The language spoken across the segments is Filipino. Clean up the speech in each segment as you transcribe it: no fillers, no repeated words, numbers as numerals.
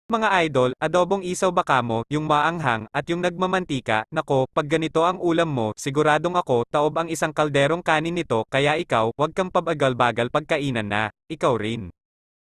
Mga idol, adobong isaw baka mo, yung maanghang, at yung nagmamantika, nako, pag ganito ang ulam mo, siguradong ako, taob ang isang kalderong kanin nito, kaya ikaw, wag kang pabagal-bagal pagkainan na, ikaw rin.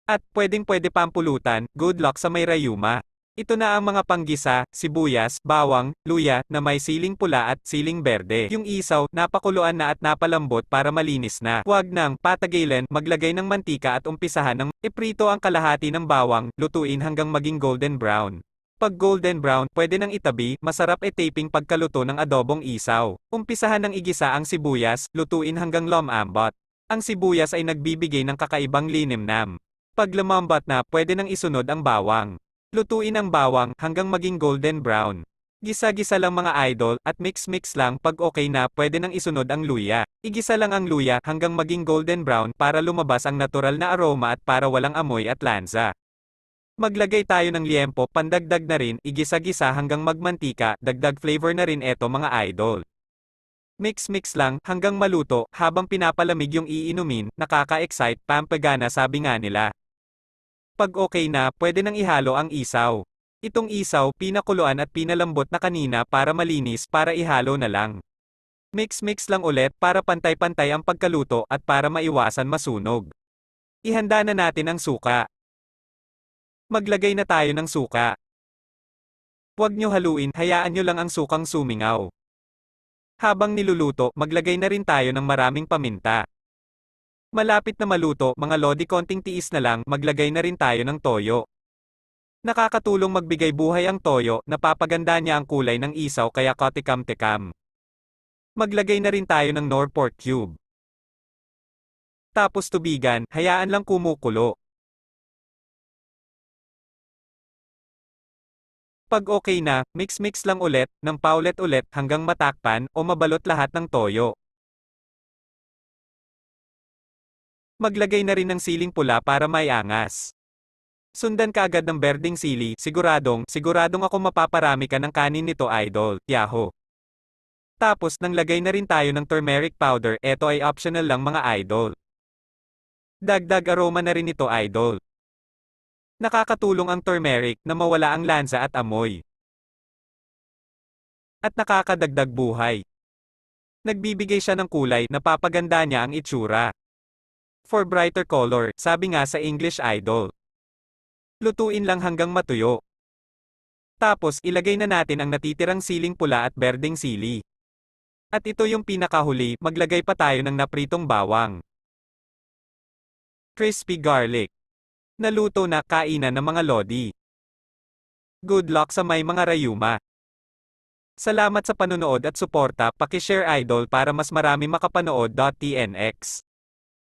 At pwedeng-pwede pampulutan, good luck sa may rayuma. Ito na ang mga panggisa, sibuyas, bawang, luya, na may siling pula at siling berde. Yung isaw, napakuluan na at napalambot para malinis na. Huwag nang patagilan, maglagay ng mantika at umpisahan ng iprito ang kalahati ng bawang, lutuin hanggang maging golden brown. Pag golden brown, pwede nang itabi, masarap taping pagkaluto ng adobong isaw. Umpisahan ng igisa ang sibuyas, lutuin hanggang lumambot. Ang sibuyas ay nagbibigay ng kakaibang linimnam. Pag lumambat na, pwede nang isunod ang bawang. Lutuin ang bawang hanggang maging golden brown. Gisa-gisa lang mga idol, at mix-mix lang pag okay na, pwede nang isunod ang luya. Igisa lang ang luya hanggang maging golden brown para lumabas ang natural na aroma at para walang amoy at lansa. Maglagay tayo ng liempo, pandagdag na rin, igisa-gisa hanggang magmantika, dagdag flavor na rin eto mga idol. Mix-mix lang hanggang maluto, habang pinapalamig yung iinumin, nakaka-excite, pampagana sabi nga nila. Pag okay na, pwede nang ihalo ang isaw. Itong isaw, pinakuluan at pinalambot na kanina para malinis, para ihalo na lang. Mix-mix lang ulit para pantay-pantay ang pagkaluto at para maiwasan masunog. Ihanda na natin ang suka. Maglagay na tayo ng suka. Huwag nyo haluin, hayaan nyo lang ang sukang sumingaw. Habang niluluto, maglagay na rin tayo ng maraming paminta. Malapit na maluto, mga lodi, konting tiis na lang, maglagay na rin tayo ng toyo. Nakakatulong magbigay buhay ang toyo, napapaganda niya ang kulay ng isaw kaya katikam-tikam. Maglagay na rin tayo ng Knorr pork cube. Tapos tubigan, hayaan lang kumukulo. Pag okay na, mix-mix lang ulit, ng paulit-ulit hanggang matakpan o mabalot lahat ng toyo. Maglagay na rin ng siling pula para may angas. Sundan ka agad ng berdeng sili, siguradong ako mapaparami ka ng kanin nito idol, yaho. Tapos nang lagay na rin tayo ng turmeric powder, eto ay optional lang mga idol. Dagdag aroma na rin ito idol. Nakakatulong ang turmeric na mawala ang lansa at amoy. At nakakadagdag buhay. Nagbibigay siya ng kulay, napapaganda niya ang itsura. For brighter color, sabi nga sa English idol. Lutuin lang hanggang matuyo. Tapos, ilagay na natin ang natitirang siling pula at berdeng sili. At ito yung pinakahuli, maglagay pa tayo ng napritong bawang. Crispy garlic. Naluto na, kainan ng mga lodi. Good luck sa may mga rayuma. Salamat sa panonood at suporta, paki-share idol para mas marami makapanood.tnx.